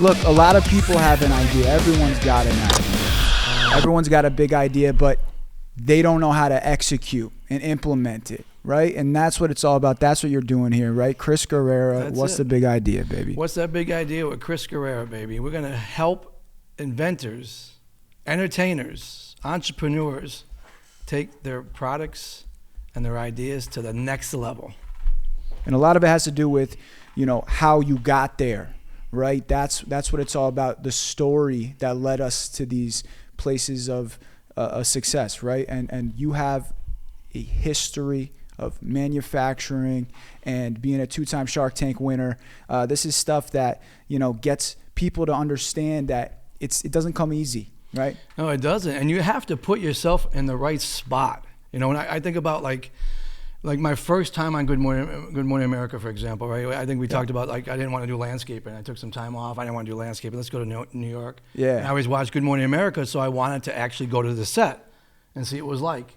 Look, a lot of people have an idea. Everyone's got an idea. Everyone's got a big idea, but they don't know how to execute and implement it, right? And that's what it's all about. That's what you're doing here, right? Chris Guerrera, what's the big idea, baby? What's that big idea with Chris Guerrera, baby? We're going to help inventors, entertainers, entrepreneurs take their products and their ideas to the next level. And a lot of it has to do with, how you got there, right? That's what it's all about, the story that led us to these places of success, right? And you have a history of manufacturing and being a 2-time Shark Tank winner. This is stuff that, gets people to understand that it doesn't come easy, right? No, it doesn't. And you have to put yourself in the right spot. When I think about like my first time on Good Morning America, for example, right? I think we talked about, I didn't want to do landscaping. I took some time off. I didn't want to do landscaping. Let's go to New York. Yeah. And I always watched Good Morning America, so I wanted to actually go to the set and see what it was like.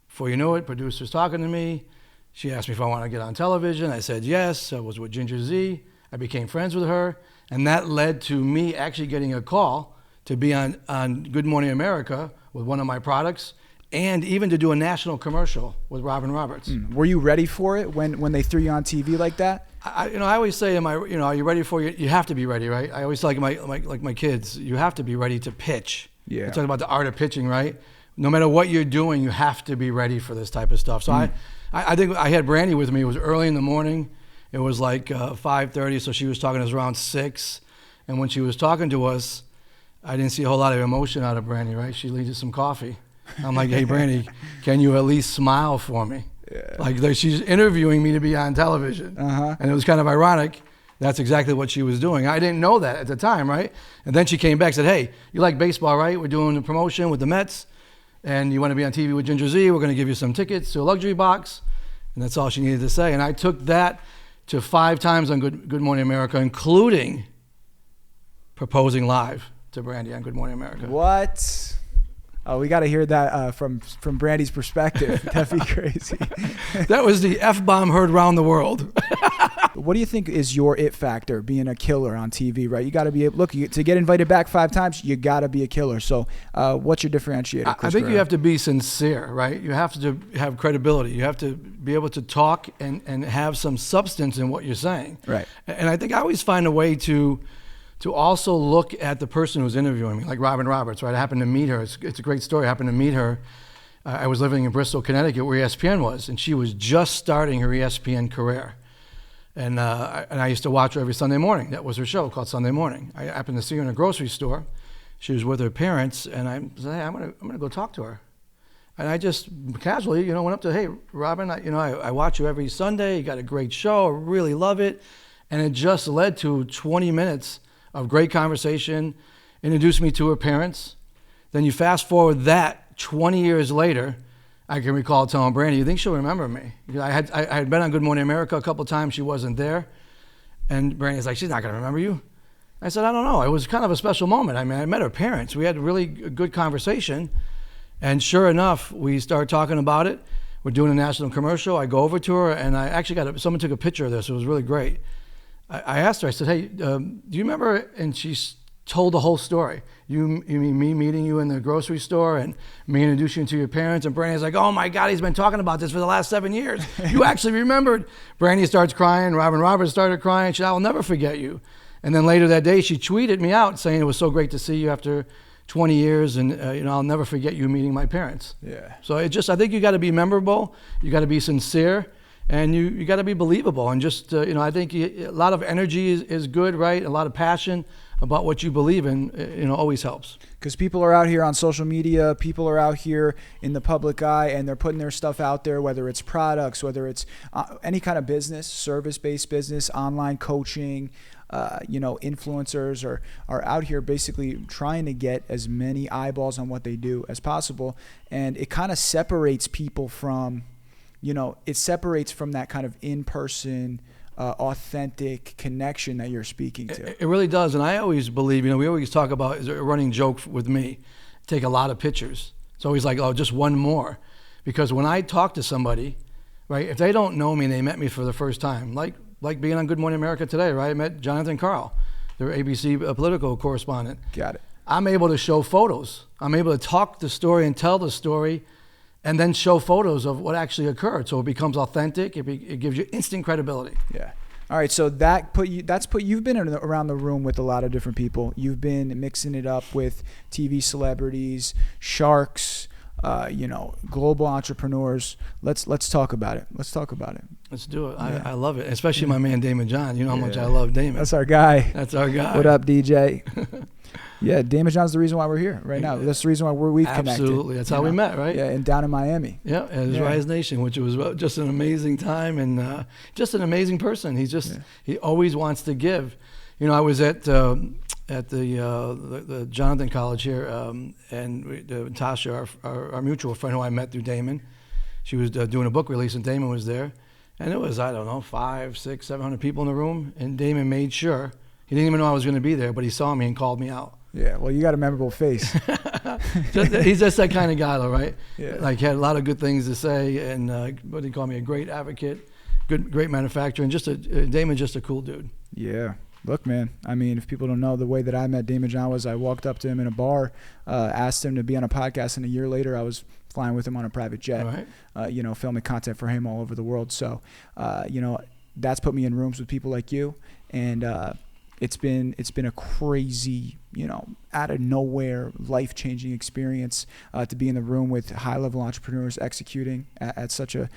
Before you know it, producer's talking to me. She asked me if I wanted to get on television. I said yes. I was with Ginger Zee. I became friends with her. And that led to me actually getting a call to be on Good Morning America with one of my products, and even to do a national commercial with Robin Roberts. Were you ready for it when they threw you on TV like that? I always say, are you ready for it? You have to be ready, right? I always tell my kids, you have to be ready to pitch. Yeah. We talk about the art of pitching, right? No matter what you're doing, you have to be ready for this type of stuff. So I think I had Brandy with me. It was early in the morning. It was like 5:30, so she was talking to us around 6. And when she was talking to us, I didn't see a whole lot of emotion out of Brandy, right? She needed some coffee. I'm like, hey, Brandy, can you at least smile for me? Yeah. Like she's interviewing me to be on television. And it was kind of ironic. That's exactly what she was doing. I didn't know that at the time, right? And then she came back and said, hey, you like baseball, right? We're doing a promotion with the Mets, and you want to be on TV with Ginger Zee. We're going to give you some tickets to a luxury box. And that's all she needed to say. And I took that to 5 times on Good Morning America, including proposing live to Brandy on Good Morning America. What? Oh, we got to hear that from Brandy's perspective. That'd be crazy. That was the F-bomb heard around the world. What do you think is your it factor, being a killer on TV, right? You got to be able, to get invited back 5 times, you got to be a killer. So what's your differentiator, Chris I think Guerrera? you have to be sincere, right? You have to have credibility. You have to be able to talk and have some substance in what you're saying. Right. And I think I always find a way to also look at the person who's interviewing me, like Robin Roberts, right? I happened to meet her. It's a great story. I happened to meet her. I was living in Bristol, Connecticut, where ESPN was, and she was just starting her ESPN career. And I used to watch her every Sunday morning. That was her show, called Sunday Morning. I happened to see her in a grocery store. She was with her parents, and I said, hey, I'm gonna go talk to her. And I just casually, went up to, hey, Robin, I watch you every Sunday. You got a great show. I really love it. And it just led to 20 minutes of great conversation, introduced me to her parents. Then you fast forward that 20 years later, I can recall telling Brandy, you think she'll remember me? I had been on Good Morning America a couple times. She wasn't there. And Brandy's like, she's not going to remember you. I said, I don't know. It was kind of a special moment. I mean, I met her parents. We had a really good conversation. And sure enough, we started talking about it. We're doing a national commercial. I go over to her, and I actually someone took a picture of this. It was really great. I asked her, I said, hey, do you remember? And she told the whole story. You mean me meeting you in the grocery store and me introducing you to your parents? And Brandy's like, oh my God, he's been talking about this for the last 7 years. You actually remembered. Brandy starts crying. Robin Roberts started crying. She said, I will never forget you. And then later that day, she tweeted me out saying it was so great to see you after 20 years, and I'll never forget you meeting my parents. Yeah. So I think you got to be memorable. You got to be sincere. And you got to be believable, and just I think a lot of energy is good, right? A lot of passion about what you believe in, always helps. Because people are out here on social media, people are out here in the public eye, and they're putting their stuff out there, whether it's products, whether it's any kind of business, service-based business, online coaching. Influencers are out here basically trying to get as many eyeballs on what they do as possible, and it kind of separates people from. It separates from that kind of in-person, authentic connection that you're speaking to. It really does. And I always believe, we always talk about, is a running joke with me, take a lot of pictures. It's always like, oh, just one more. Because when I talk to somebody, right, if they don't know me and they met me for the first time, like being on Good Morning America today, right? I met Jonathan Carl. their ABC political correspondent. Got it. I'm able to show photos. I'm able to talk the story and tell the story, and then show photos of what actually occurred. So it becomes authentic. It gives you instant credibility. Yeah. All right. So you've been around the room with a lot of different people. You've been mixing it up with TV celebrities, sharks, global entrepreneurs. Let's talk about it. Let's do it. Yeah. I love it, especially my man Damon John. You know how much I love Damon. That's our guy. What up, DJ? Yeah, Damon John's the reason why we're here right now. That's the reason why we've connected. Absolutely. That's how we met, right? Yeah, and down in Miami. Yeah, at his Rise Nation, which was just an amazing time and just an amazing person. He always wants to give. I was at the Jonathan College here, and Tasha, our mutual friend who I met through Damon, she was doing a book release, and Damon was there. And it was, 500, 600, 700 people in the room, and Damon made sure. He didn't even know I was going to be there, but he saw me and called me out. Yeah, well, you got a memorable face. He's just that kind of guy, though, right? Yeah. Like, he had a lot of good things to say, and but he called me a great advocate, great manufacturer, and Damon's just a cool dude. Yeah. Look, man, I mean, if people don't know, the way that I met Damon John was I walked up to him in a bar, asked him to be on a podcast, and a year later I was flying with him on a private jet, right. Filming content for him all over the world. So, that's put me in rooms with people like you, and it's been a crazy, out of nowhere, life-changing experience to be in the room with high-level entrepreneurs executing at such a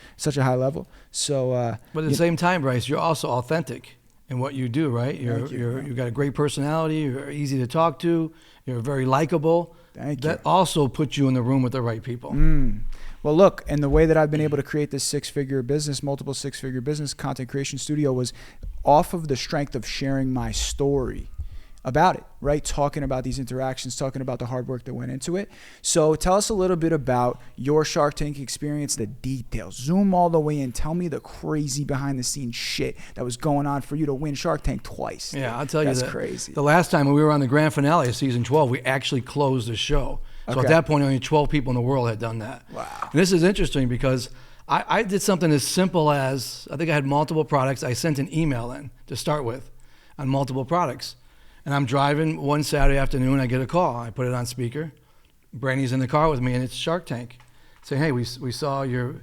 high level. So, but at the same time, Bryce, you're also authentic in what you do, right? You've got a great personality. You're easy to talk to. You're very likable. Thank you. That also puts you in the room with the right people. Well, look, and the way that I've been able to create this multiple six-figure business, Content Creation Studio, was off of the strength of sharing my story about it, right? Talking about these interactions, talking about the hard work that went into it. So tell us a little bit about your Shark Tank experience, the details. Zoom all the way in. Tell me the crazy behind-the-scenes shit that was going on for you to win Shark Tank twice. Yeah, I'll tell you that. That's crazy. The last time we were on the grand finale of season 12, we actually closed the show. So at that point, only 12 people in the world had done that. Wow. And this is interesting because I did something as simple as, I think I had multiple products. I sent an email in to start with on multiple products. And I'm driving one Saturday afternoon, I get a call. I put it on speaker. Brandy's in the car with me, and it's Shark Tank. Saying, hey, we saw your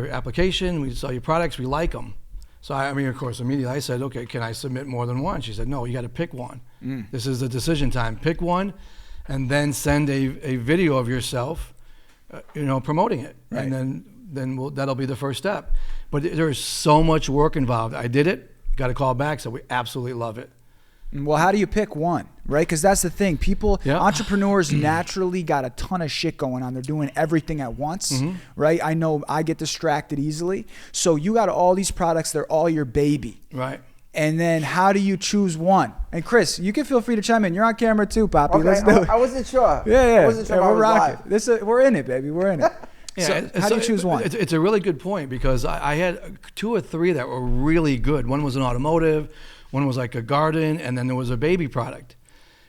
application, we saw your products, we like them. So of course, immediately I said, okay, can I submit more than one? She said, no, you got to pick one. This is the decision time. Pick one, and then send a video of yourself, promoting it. Right. And then that'll be the first step. But there's so much work involved. I did it, got a call back, so we absolutely love it. Well, how do you pick one, right? Because that's the thing. Entrepreneurs naturally got a ton of shit going on. They're doing everything at once, right? I know I get distracted easily. So you got all these products. They're all your baby. Right. And then how do you choose one? And Chris, you can feel free to chime in. You're on camera too, Poppy. Okay, Let's do it. I wasn't sure. Yeah. I wasn't sure we're live. rocking. We're in it, baby. We're in it. Yeah, so how do you choose one? It's a really good point because I had 2 or 3 that were really good. One was an automotive, one was like a garden, and then there was a baby product.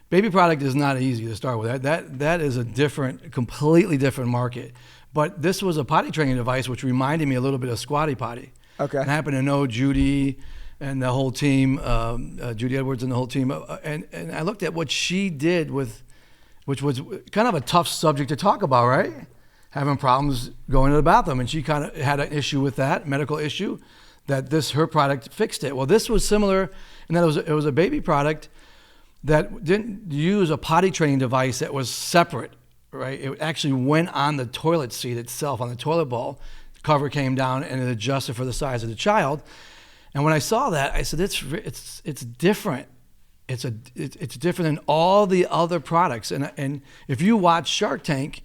Baby product is not easy to start with. That is a completely different market. But this was a potty training device, which reminded me a little bit of Squatty Potty. Okay. And I happen to know Judy and the whole team, Judy Edwards and the whole team, and I looked at what she did which was kind of a tough subject to talk about, right? Having problems going to the bathroom, and she kind of had an issue with that, medical issue, that her product fixed it. Well, this was similar in that it was a baby product that didn't use a potty training device that was separate, right? It actually went on the toilet seat itself, on the toilet bowl. The cover came down and it adjusted for the size of the child. And when I saw that, I said, it's different. It's different than all the other products. And if you watch Shark Tank,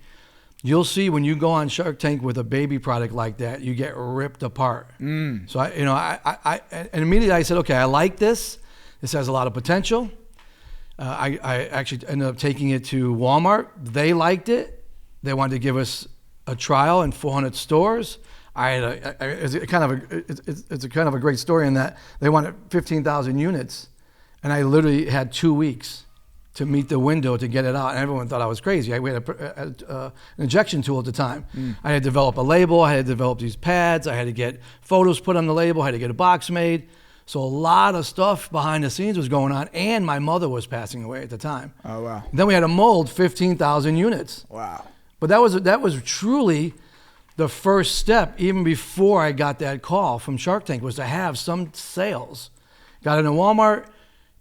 you'll see when you go on Shark Tank with a baby product like that, you get ripped apart. So I immediately I said, okay, I like this. This has a lot of potential. I actually ended up taking it to Walmart. They liked it. They wanted to give us a trial in 400 stores. It's a kind of a great story in that they wanted 15,000 units, and I literally had 2 weeks to meet the window to get it out, and everyone thought I was crazy. We had an injection tool at the time. I had to develop a label. I had to develop these pads. I had to get photos put on the label. I had to get a box made. So a lot of stuff behind the scenes was going on, and my mother was passing away at the time. Oh, wow. Then we had to mold 15,000 units. Wow. But that was truly the first step, even before I got that call from Shark Tank, was to have some sales. Got into Walmart,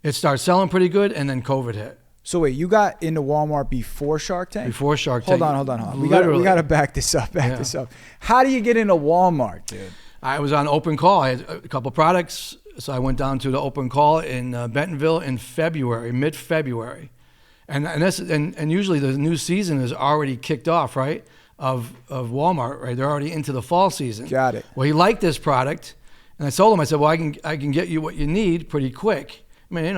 it started selling pretty good, and then COVID hit. So wait, you got into Walmart before Shark Tank? Before Shark Tank. Hold on. We got to back this up. This up. How do you get into Walmart, dude? I was on open call. I had a couple products, so I went down to the open call in Bentonville in February, mid-February, and usually the new season is already kicked off, right? Of Walmart, right? They're already into the fall season. Got it. Well, he liked this product, and I told him, I said, well, I can get you what you need pretty quick. I mean,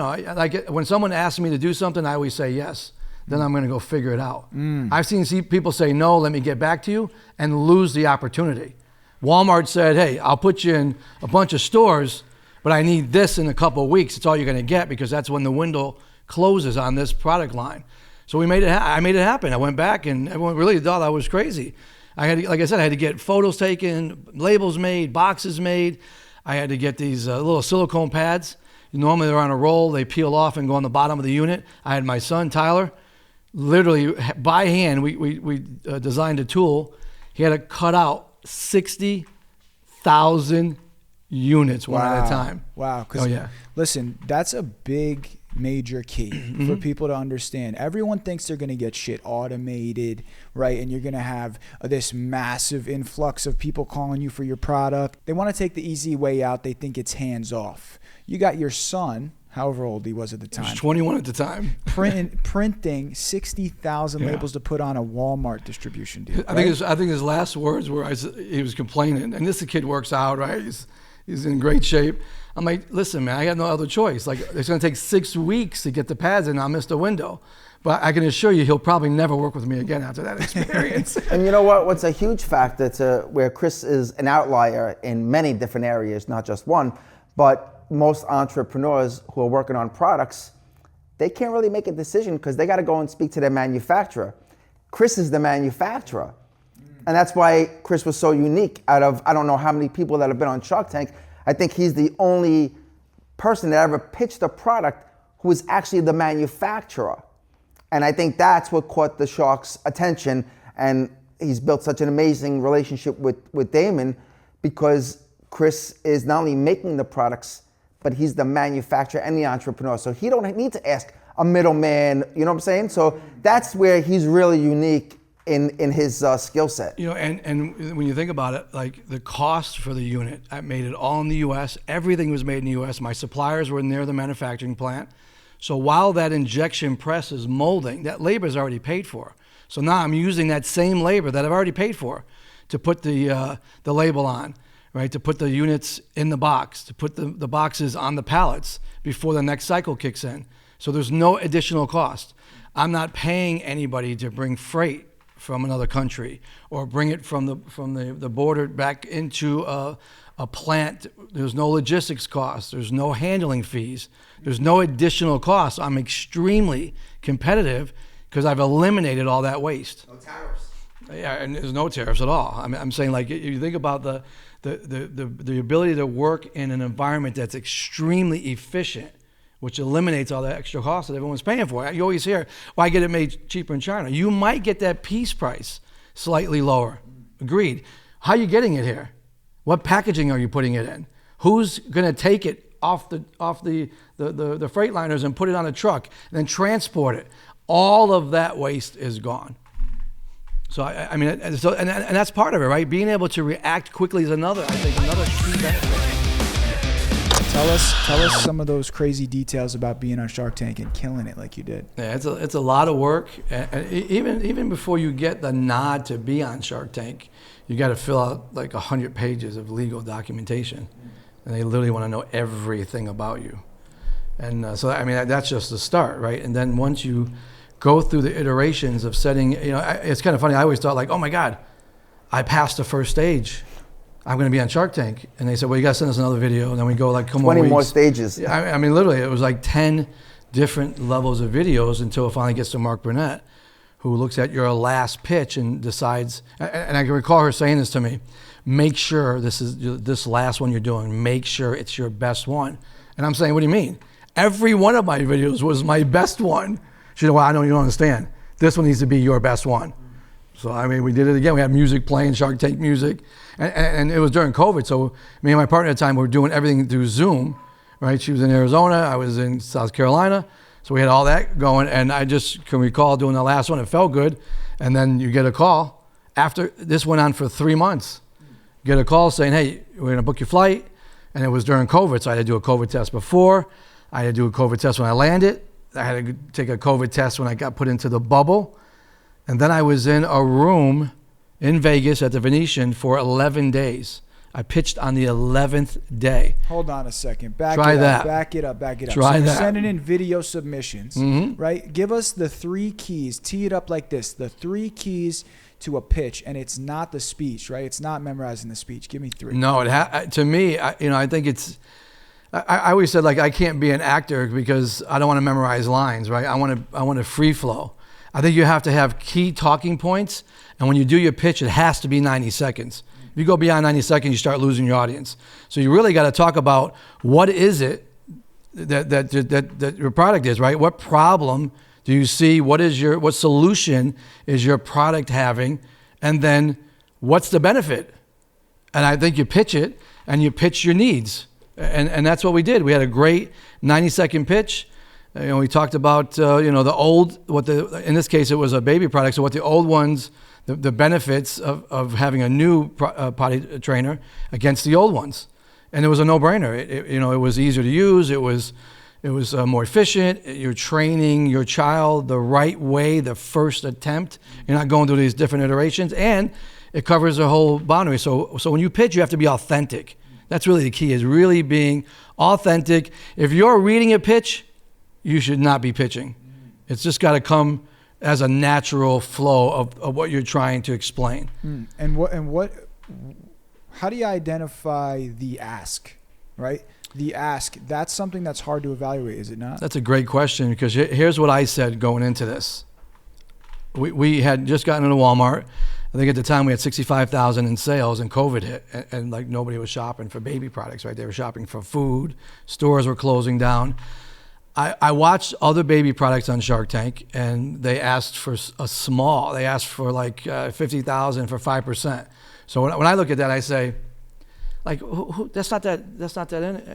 when someone asks me to do something, I always say yes. Then I'm going to go figure it out. I've seen people say no, let me get back to you, and lose the opportunity. Walmart said, hey, I'll put you in a bunch of stores, but I need this in a couple of weeks. It's all you're going to get because that's when the window closes on this product line. So I made it happen. I went back, and everyone really thought I was crazy. Like I said, I had to get photos taken, labels made, boxes made. I had to get these little silicone pads. Normally they're on a roll. They peel off and go on the bottom of the unit. I had my son, Tyler, literally by hand, we designed a tool. He had to cut out 60,000 units one at a time. Wow. Oh, yeah. Listen, that's a big major key for people to understand. Everyone thinks they're going to get shit automated, right? And you're going to have this massive influx of people calling you for your product. They want to take the easy way out. They think it's hands off. You got your son, however old he was at the time. He was 21 at the time. printing 60,000 labels to put on a Walmart distribution deal. I think his last words were, he was complaining, and this kid works out, right? He's in great shape. I'm like, listen, man, I got no other choice. Like, it's going to take 6 weeks to get the pads in. I'll miss the window. But I can assure you he'll probably never work with me again after that experience. And you know what? What's a huge factor to where Chris is an outlier in many different areas, not just one, but most entrepreneurs who are working on products, they can't really make a decision because they got to go and speak to their manufacturer. Chris is the manufacturer. And that's why Chris was so unique. Out of, I don't know how many people that have been on Shark Tank, I think he's the only person that ever pitched a product who was actually the manufacturer. And I think that's what caught the Shark's attention. And he's built such an amazing relationship with Damon because Chris is not only making the products, but he's the manufacturer and the entrepreneur. So he don't need to ask a middleman, you know what I'm saying? So that's where he's really unique in his skill set. You know, and when you think about it, like the cost for the unit, I made it all in the U.S. Everything was made in the U.S. My suppliers were near the manufacturing plant. So while that injection press is molding, that labor is already paid for. So now I'm using that same labor that I've already paid for to put the label on, right? To put the units in the box, to put the boxes on the pallets before the next cycle kicks in. So there's no additional cost. I'm not paying anybody to bring freight from another country or bring it from the border back into a plant. There's no logistics costs. There's no handling fees. There's no additional costs. I'm extremely competitive because I've eliminated all that waste. No tariffs. Yeah, and there's no tariffs at all. I'm saying, like, you think about the ability to work in an environment that's extremely efficient, which eliminates all that extra cost that everyone's paying for. You always hear, well, I get it made cheaper in China. You might get that piece price slightly lower. Agreed. How are you getting it here? What packaging are you putting it in? Who's going to take it off the freight liners and put it on a truck and then transport it? All of that waste is gone. So I mean, and that's part of it, right? Being able to react quickly is another key benefit. Tell us some of those crazy details about being on Shark Tank and killing it like you did. Yeah, it's a lot of work. And even before you get the nod to be on Shark Tank, you got to fill out like 100 pages of legal documentation, and they literally want to know everything about you. And so I mean, that's just the start, right? And then once you go through the iterations of setting, it's kind of funny. I always thought, like, oh my God, I passed the first stage. I'm going to be on Shark Tank. And they said, well, you got to send us another video. And then we go like, 20 more stages. Yeah, I mean, literally, it was like 10 different levels of videos until it finally gets to Mark Burnett, who looks at your last pitch and decides, and I can recall her saying this to me, make sure this last one you're doing, make sure it's your best one. And I'm saying, what do you mean? Every one of my videos was my best one. She said, well, I know you don't understand. This one needs to be your best one. So, I mean, we did it again. We had music playing, Shark Tank music. And it was during COVID. So me and my partner at the time were doing everything through Zoom, right? She was in Arizona. I was in South Carolina. So we had all that going. And I just can recall doing the last one. It felt good. And then you get a call. After this went on for 3 months. You get a call saying, hey, we're going to book your flight. And it was during COVID. So I had to do a COVID test before. I had to do a COVID test when I landed. I had to take a COVID test when I got put into the bubble. And then I was in a room in Vegas at the Venetian for 11 days. I pitched on the 11th day. Hold on a second. Back Try it that. up. Back it up. Back it up. Try so you're that. sending in video submissions, Mm-hmm. right? Give us the 3 keys. Tee it up like this. The 3 keys to a pitch, and it's not the speech, right? It's not memorizing the speech. Give me 3. No, to me, I think it's. I always said, like, I can't be an actor because I don't want to memorize lines, right? I want to free flow. I think you have to have key talking points, and when you do your pitch, it has to be 90 seconds. If you go beyond 90 seconds, you start losing your audience. So you really got to talk about what is it that your product is, right? What problem do you see? What solution is your product having? And then what's the benefit? And I think you pitch it, and you pitch your needs. And that's what we did. We had a great 90-second pitch. We talked about the old, in this case it was a baby product. So what the old ones, the benefits of having a new potty trainer against the old ones, and it was a no-brainer. It was easier to use. It was more efficient. You're training your child the right way the first attempt. You're not going through these different iterations, and it covers the whole boundary. So when you pitch, you have to be authentic. That's really the key, is really being authentic. If you're reading a pitch, you should not be pitching. It's just got to come as a natural flow of what you're trying to explain. How do you identify the ask, right? The ask, that's something that's hard to evaluate, is it not? That's a great question, because here's what I said going into this. We had just gotten into Walmart. I think at the time we had 65,000 in sales, and COVID hit, and like nobody was shopping for baby products, right? They were shopping for food. Stores were closing down. I watched other baby products on Shark Tank, and they asked for they asked for like 50,000 for 5%. So when I look at that, I say, like, that's not that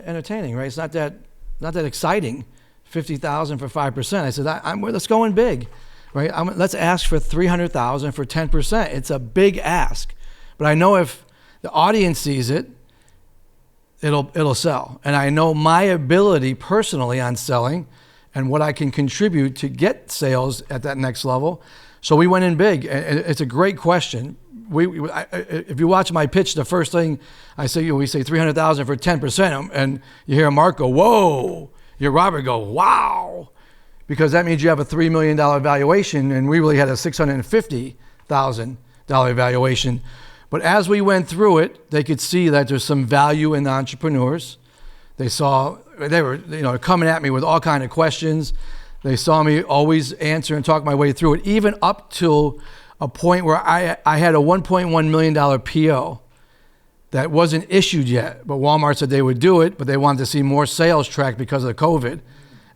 entertaining, right? It's not that exciting. 50,000 for 5%. I said, let's go in big. Right? Let's ask for 300,000 for 10%. It's a big ask, but I know if the audience sees it, it'll sell. And I know my ability personally on selling and what I can contribute to get sales at that next level. So we went in big. It's a great question. If you watch my pitch, the first thing I say, we say 300,000 for 10%, and you hear Mark go, whoa. You hear Robert go, wow. Because that means you have a $3 million valuation, and we really had a $650,000 valuation. But as we went through it, they could see that there's some value in the entrepreneurs. They were coming at me with all kinds of questions. They saw me always answer and talk my way through it, even up to a point where I had a $1.1 million PO that wasn't issued yet. But Walmart said they would do it, but they wanted to see more sales track because of COVID.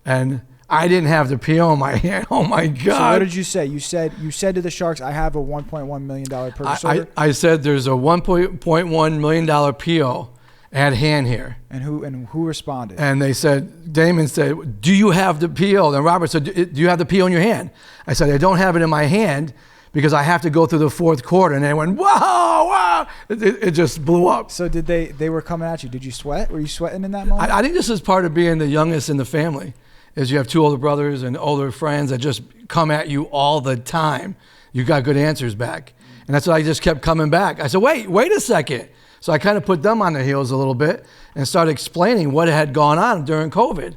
And I didn't have the PO in my hand. Oh my God! So what did you say? You said to the Sharks, "I have a $1.1 million purchase order." I said there's a $1.1 million PO at hand here. And who responded? And they said, Damon said, "Do you have the PO?" Then Robert said, "Do you have the PO in your hand?" I said, "I don't have it in my hand because I have to go through the fourth quarter." And they went, "Whoa, wow!" It just blew up. So they were coming at you? Did you sweat? Were you sweating in that moment? I think this is part of being the youngest in the family. Is you have 2 older brothers and older friends that just come at you all the time. You got good answers back. And that's why I just kept coming back. I said, wait a second. So I kind of put them on their heels a little bit and started explaining what had gone on during COVID.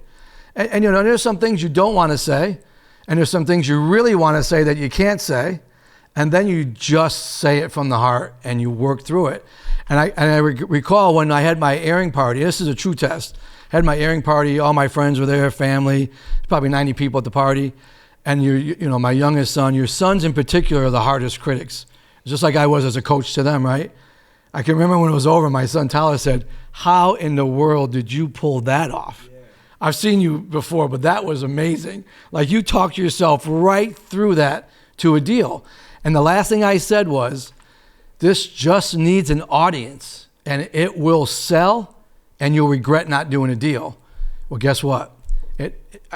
And there's some things you don't want to say, and there's some things you really want to say that you can't say, and then you just say it from the heart and you work through it. And I recall when I had my airing party, this is a true test, had my airing party, all my friends were there, family, probably 90 people at the party. And my youngest son, your sons in particular are the hardest critics. Just like I was as a coach to them, right? I can remember when it was over, my son Tyler said, "How in the world did you pull that off?" Yeah. I've seen you before, but that was amazing. Like, you talked yourself right through that to a deal. And the last thing I said was, this just needs an audience, and it will sell, and you'll regret not doing a deal. Well, guess what?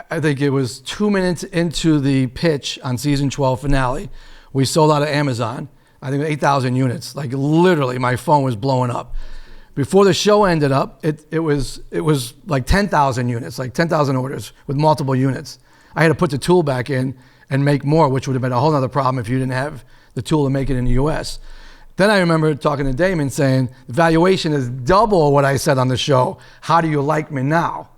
I think it was 2 minutes into the pitch on season 12 finale, we sold out of Amazon. I think 8,000 units. Like, literally, my phone was blowing up. Before the show ended up, it was like 10,000 units, like 10,000 orders with multiple units. I had to put the tool back in and make more, which would have been a whole other problem if you didn't have the tool to make it in the U.S. Then I remember talking to Damon saying, the valuation is double what I said on the show. How do you like me now?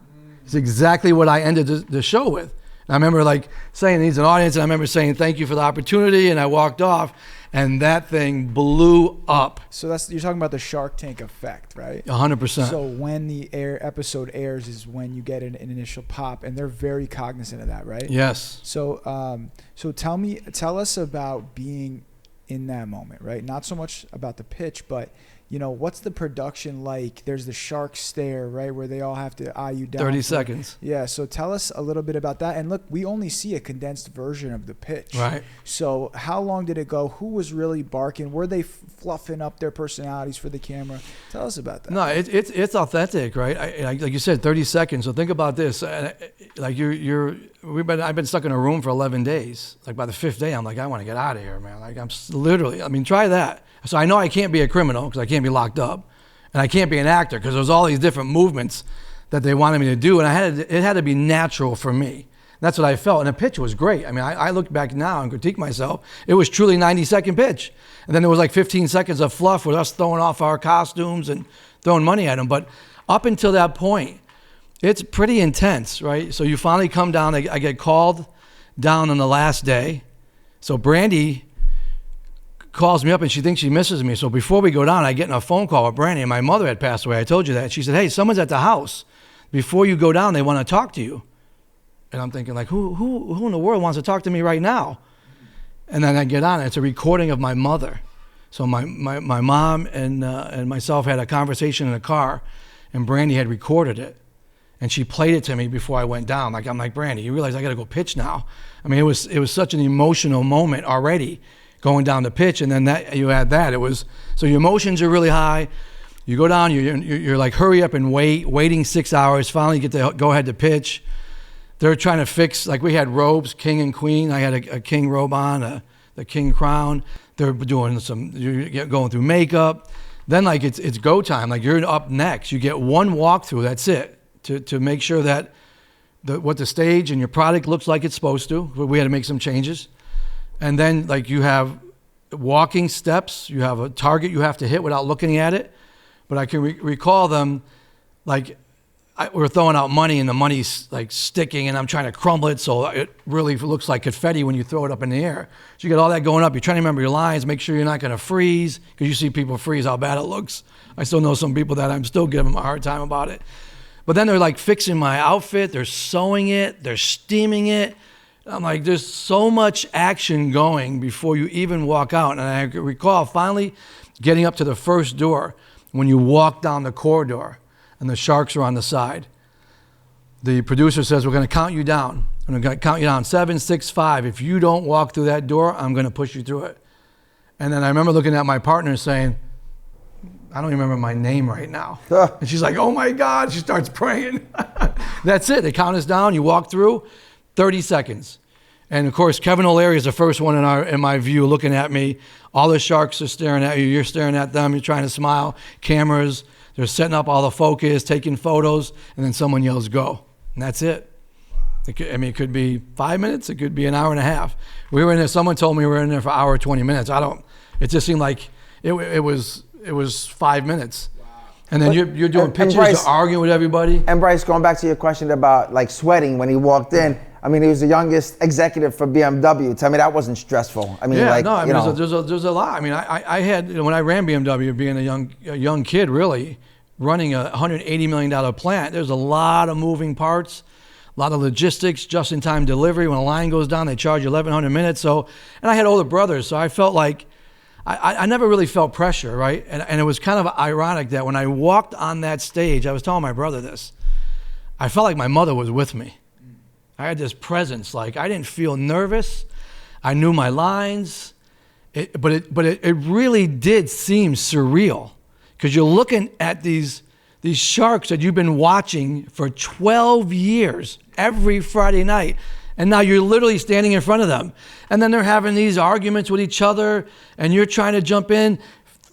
It's exactly what I ended the show with. And I remember like saying, it needs an audience, and I remember saying, thank you for the opportunity, and I walked off, and that thing blew up. So you're talking about the Shark Tank effect, right? 100%. So when the episode airs is when you get an initial pop, and they're very cognizant of that, right? Yes. So tell us about being in that moment, right? Not so much about the pitch, but what's the production like? There's the shark stare, right, where they all have to eye you down. 30 seconds. Yeah, so tell us a little bit about that. And look, we only see a condensed version of the pitch. Right. So how long did it go? Who was really barking? Were they fluffing up their personalities for the camera? Tell us about that. No, it's authentic, right? Like you said, 30 seconds. So think about this. Like I've been stuck in a room for 11 days. Like by the 5th day, I'm like, I want to get out of here, man. Like try that. So I know I can't be a criminal because I can't be locked up, and I can't be an actor because there's all these different movements that they wanted me to do, and it had to be natural for me. That's what I felt, and the pitch was great. I mean, I look back now and critique myself. It was truly 90-second pitch, and then there was like 15 seconds of fluff with us throwing off our costumes and throwing money at them. But up until that point, it's pretty intense, right? So you finally come down. I get called down on the last day. So Brandy calls me up, and she thinks she misses me. So before we go down, I get in a phone call with Brandy, and my mother had passed away. I told you that. She said, hey, someone's at the house. Before you go down, they want to talk to you. And I'm thinking, like, who in the world wants to talk to me right now? And then I get on, and it's a recording of my mother. So my mom and myself had a conversation in the car, and Brandy had recorded it. And she played it to me before I went down. I'm like, Brandy, you realize I got to go pitch now? I mean, it was such an emotional moment already, going down the pitch, and then you add that. So your emotions are really high. You go down, you're like, hurry up and waiting 6 hours. Finally get to go ahead to pitch. They're trying to fix, like we had robes, king and queen. I had a king robe on, the king crown. They're doing you're going through makeup. Then like it's go time. Like you're up next. You get one walkthrough, that's it, to make sure that what the stage and your product looks like it's supposed to. We had to make some changes. And then like you have walking steps, you have a target you have to hit without looking at it. But I can recall them like we're throwing out money, and the money's like sticking, and I'm trying to crumble it so it really looks like confetti when you throw it up in the air. So you get all that going up. You're trying to remember your lines, make sure you're not going to freeze, because you see people freeze, how bad it looks. I still know some people that I'm still giving them a hard time about it. But then they're like fixing my outfit, they're sewing it, they're steaming it. I'm like, there's so much action going before you even walk out. And I recall finally getting up to the first door when you walk down the corridor and the sharks are on the side. The producer says, we're going to count you down. I'm going to count you down, 7, 6, 5. If you don't walk through that door, I'm going to push you through it. And then I remember looking at my partner saying, I don't even remember my name right now. And she's like, oh my God. She starts praying. That's it. They count us down. You walk through. 30 seconds. And of course, Kevin O'Leary is the first one in my view looking at me. All the sharks are staring at you. You're staring at them. You're trying to smile. Cameras, they're setting up all the focus, taking photos, and then someone yells, go. And that's it. It could be 5 minutes. It could be an hour and a half. We were in there. Someone told me we were in there for an hour, 20 minutes. It just seemed like it was 5 minutes. And then you're doing pitches, you're arguing with everybody. And Bryce, going back to your question about like sweating when he walked in, I mean, he was the youngest executive for BMW. Tell me that wasn't stressful. I mean, there's a lot. I mean, I had, when I ran BMW, being a young kid, really, running a $180 million plant, there's a lot of moving parts, a lot of logistics, just-in-time delivery. When a line goes down, they charge you 1,100 minutes. So, and I had older brothers, so I felt like I never really felt pressure, right? And it was kind of ironic that when I walked on that stage, I was telling my brother this, I felt like my mother was with me. I had this presence, like I didn't feel nervous. I knew my lines, but it really did seem surreal because you're looking at these sharks that you've been watching for 12 years every Friday night. And now you're literally standing in front of them. And then they're having these arguments with each other, and you're trying to jump in.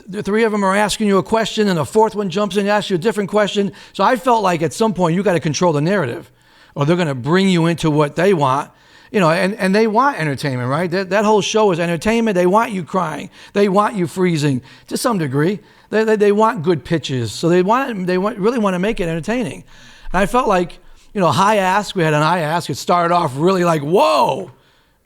The three of them are asking you a question, and the fourth one jumps in and asks you a different question. So I felt like at some point you got to control the narrative, or they're going to bring you into what they want. You know, and they want entertainment, right? That whole show is entertainment. They want you crying. They want you freezing to some degree. They want good pitches. So they really want to make it entertaining. And I felt like, you know, high ask. We had an high ask. It started off really like, whoa.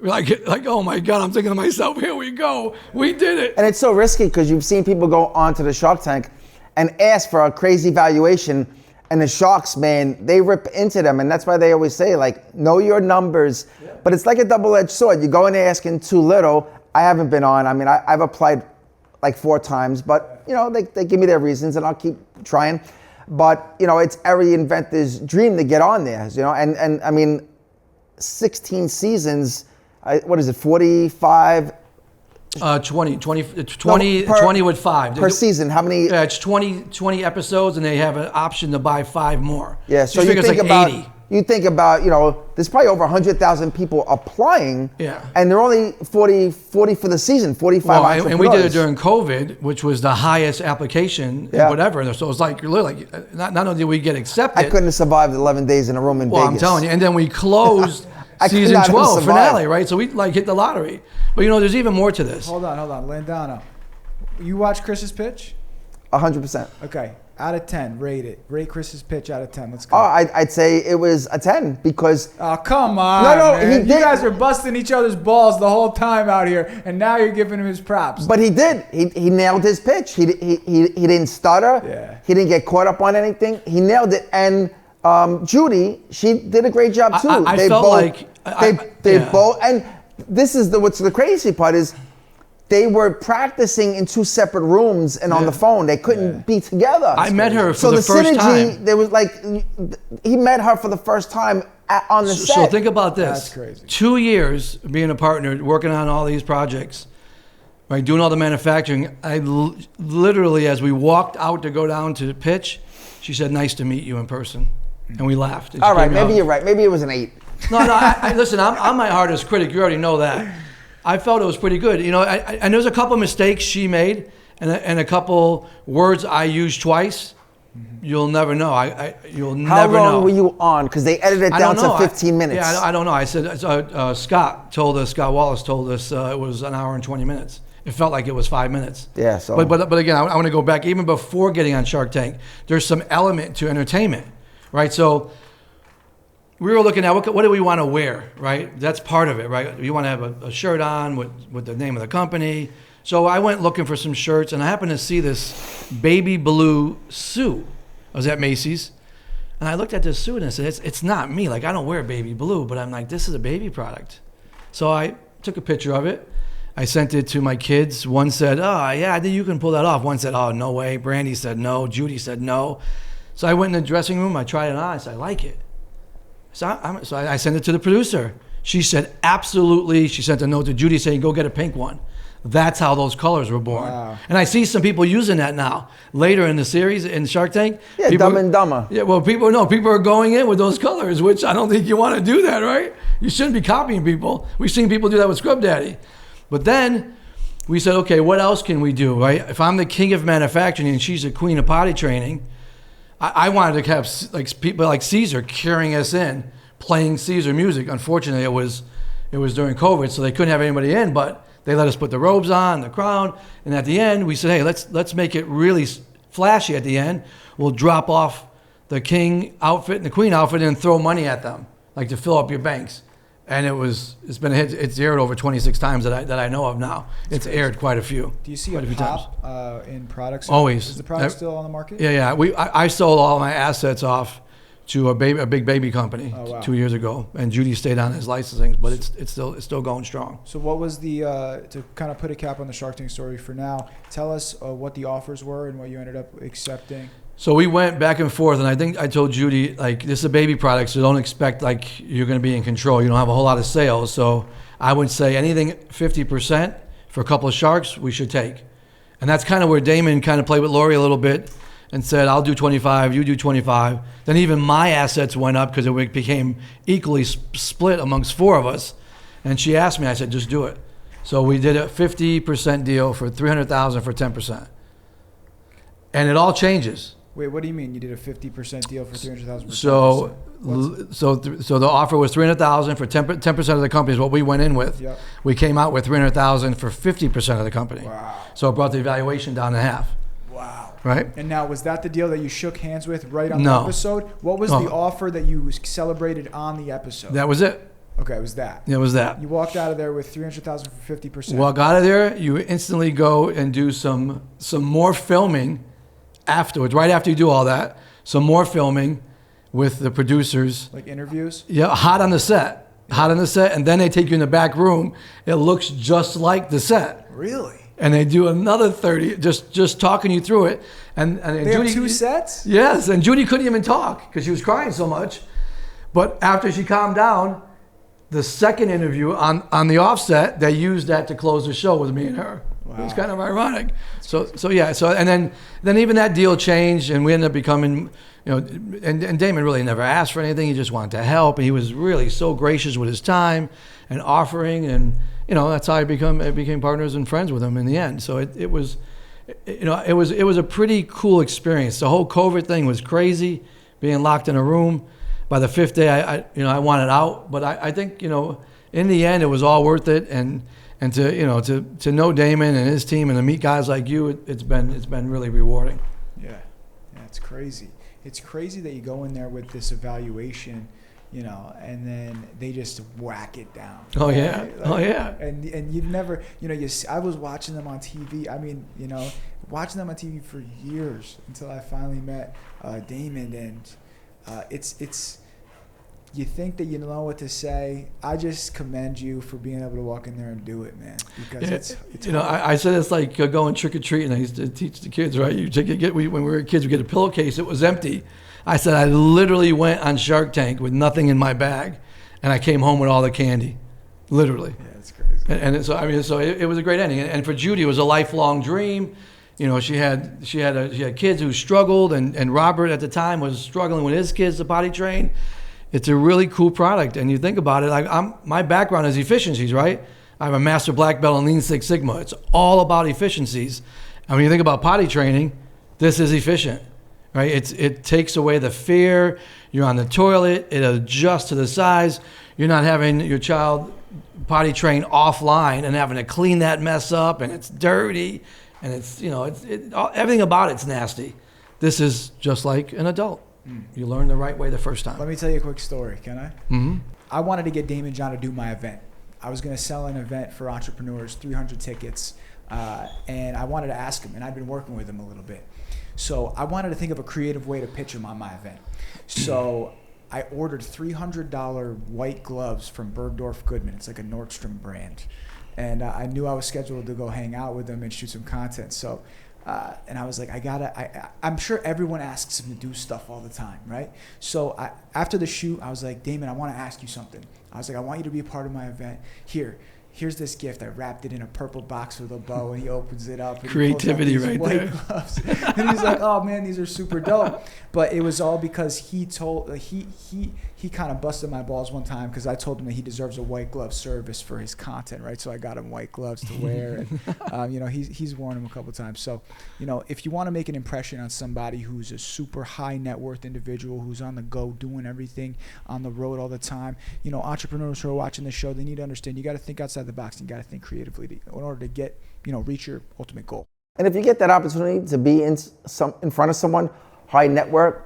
Like, oh my God, I'm thinking to myself, here we go. We did it. And it's so risky because you've seen people go onto the Shark Tank and ask for a crazy valuation, and the sharks, man, they rip into them. And that's why they always say, like, know your numbers. Yeah. But it's like a double-edged sword. You go in asking too little. I haven't been on. I mean, I've applied like 4 times, but, you know, they give me their reasons, and I'll keep trying. But, you know, it's every inventor's dream to get on there, you know. And I mean, 16 seasons, what is it, 45? 20 with 5. Per season, how many? Yeah, it's 20 episodes, and they have an option to buy 5 more. Yeah, so you think about 80. You think about, you know, there's probably over 100,000 people applying, yeah, and they're only 40 for the season, 45 entrepreneurs. And we did it during COVID, which was the highest application, whatever. So it was like, not only did we get accepted. I couldn't have survived 11 days in a room in Vegas. Well, I'm telling you. And then we closed season 12 finale, right? So we like hit the lottery. But, you know, there's even more to this. Hold on. Landano. You watch Chris's pitch? 100%. Okay. Out of 10, rate it. Rate Chris's pitch out of 10. Let's go. Oh, I'd say it was a 10 because... Oh, come on, man. You guys were busting each other's balls the whole time out here, and now you're giving him his props. But he did. He nailed his pitch. He didn't stutter. Yeah. He didn't get caught up on anything. He nailed it. And Judy, she did a great job, too. I felt like... They both... And this is what's the crazy part is... They were practicing in 2 separate rooms and on the phone. They couldn't be together. I met her for the first time. So the synergy, there was like, he met her for the first time on the set. So think about this. That's crazy. 2 years being a partner, working on all these projects, right, doing all the manufacturing. I literally, as we walked out to go down to the pitch, she said, "Nice to meet you in person." And we laughed. All right, maybe you're right. Maybe it was an 8. No, listen, I'm my hardest critic. You already know that. I felt it was pretty good. You know, and there's a couple mistakes she made and a couple words I used twice. You'll never know. You'll never know. How long were you on? Because they edited it down to 15 minutes. I don't know. I said, Scott Wallace told us it was an hour and 20 minutes. It felt like it was 5 minutes. Yeah, so. But again, I want to go back. Even before getting on Shark Tank, there's some element to entertainment, right? So we were looking at what do we want to wear, right? That's part of it, right? You want to have a shirt on with the name of the company. So I went looking for some shirts, and I happened to see this baby blue suit. I was at Macy's, and I looked at this suit, and I said, it's not me. Like, I don't wear baby blue, but I'm like, this is a baby product. So I took a picture of it. I sent it to my kids. One said, oh, yeah, I think you can pull that off. One said, oh, no way. Brandy said no. Judy said no. So I went in the dressing room. I tried it on. I said, I like it. So I sent it to the producer. She said, absolutely. She sent a note to Judy saying, go get a pink one. That's how those colors were born. Wow. And I see some people using that now. Later in the series, in Shark Tank. Yeah, Dumb and Dumber. Yeah, well, people are going in with those colors, which I don't think you want to do that, right? You shouldn't be copying people. We've seen people do that with Scrub Daddy. But then we said, okay, what else can we do, right? If I'm the king of manufacturing and she's the queen of potty training, I wanted to have like people like Caesar carrying us in, playing Caesar music. Unfortunately, it was during COVID, so they couldn't have anybody in, but they let us put the robes on, the crown, and at the end, we said, hey, let's make it really flashy at the end. We'll drop off the king outfit and the queen outfit and throw money at them, like to fill up your banks. And it's been a hit. It's aired over 26 times that I know of now. It's aired quite a few. Do you see a pop in products? Always. Is the product still on the market? Yeah. I sold all my assets off to a big baby company Oh, wow. 2 years ago, and Judy stayed on as licensing, but it's still going strong. So what was the to kind of put a cap on the Shark Tank story for now? Tell us what the offers were and what you ended up accepting. So we went back and forth, and I think I told Judy, like, this is a baby product, so don't expect like you're going to be in control. You don't have a whole lot of sales, so I would say anything 50% for a couple of sharks we should take, and that's kind of where Damon kind of played with Lori a little bit and said, I'll do 25, you do 25. Then even my assets went up because it became equally split amongst 4 of us. And she asked me, I said, just do it. So we did a 50% deal for $300,000 for 10%. And it all changes. Wait, what do you mean you did a 50% deal for $300,000? So the offer was $300,000 for 10% of the company is what we went in with. Yep. We came out with $300,000 for 50% of the company. Wow. So it brought the valuation down to half. Wow. Right? And now, was that the deal that you shook hands with right on No. the episode? What was No. the offer that you celebrated on the episode? That was it. Okay, it was that. It was that. You walked out of there with $300,000 for 50%. Walk out of there, you instantly go and do some more filming afterwards. Right after you do all that, some more filming with the producers. Like interviews? Yeah, hot on the set, and then they take you in the back room. It looks just like the set, Really? and they do another 30, just talking you through it. And They have 2 sets? Yes, and Judy couldn't even talk because she was crying so much. But after she calmed down, the second interview on the offset, they used that to close the show with me and her. Wow. It was kind of ironic. So and then even that deal changed, and we ended up becoming, and Damon really never asked for anything. He just wanted to help, and he was really so gracious with his time and offering, and that's how I became partners and friends with him in the end. So it was a pretty cool experience. The whole COVID thing was crazy, being locked in a room. By the 5th day, I wanted out, but I think in the end it was all worth it, and to know Damon and his team and to meet guys like you, it's been really rewarding. Yeah, it's crazy. It's crazy that you go in there with this evaluation, and then they just whack it down. Oh yeah, And you've never, I was watching them on TV. I mean, watching them on TV for years until I finally met Damon, and it's. You think that you know what to say. I just commend you for being able to walk in there and do it, man. Because it's I said it's like going trick-or-treating. I used to teach the kids, right? When we were kids, we get a pillowcase. It was empty. I said I literally went on Shark Tank with nothing in my bag, and I came home with all the candy, literally. Yeah, it's crazy. And so it was a great ending. And for Judy, it was a lifelong dream. She had kids who struggled, and Robert at the time was struggling with his kids to potty train. It's a really cool product, and you think about it. My background is efficiencies, right? I have a master black belt in Lean Six Sigma. It's all about efficiencies, and when you think about potty training, this is efficient, right? It takes away the fear. You're on the toilet. It adjusts to the size. You're not having your child potty train offline and having to clean that mess up, and it's dirty, and everything about it's nasty. This is just like an adult. You learn the right way the first time. Let me tell you a quick story, can I? Mm-hmm. I wanted to get Damon John to do my event. I was going to sell an event for entrepreneurs, 300 tickets, and I wanted to ask him, and I'd been working with him a little bit. So I wanted to think of a creative way to pitch him on my event. So I ordered $300 white gloves from Bergdorf Goodman. It's like a Nordstrom brand. And I knew I was scheduled to go hang out with him and shoot some content. So and I was like, I'm sure everyone asks him to do stuff all the time, right? So after the shoot, I was like, Damon, I want to ask you something. I was like, I want you to be a part of my event. Here's this gift. I wrapped it in a purple box with a bow, and he opens it up. And creativity right there. Gloves. And he's like, oh man, these are super dope. But it was all because he kind of busted my balls one time because I told him that he deserves a white glove service for his content, right? So I got him white gloves to wear, and he's worn them a couple times. So if you want to make an impression on somebody who's a super high net worth individual who's on the go doing everything on the road all the time, entrepreneurs who are watching the show, they need to understand you got to think outside the box and you got to think creatively in order to get reach your ultimate goal. And if you get that opportunity to be in front of someone high net worth,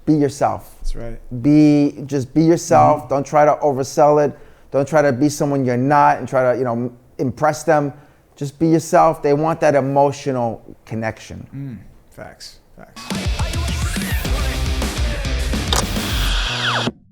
be yourself. That's right. Just be yourself. Mm-hmm. Don't try to oversell it. Don't try to be someone you're not and try to impress them. Just be yourself. They want that emotional connection. Facts.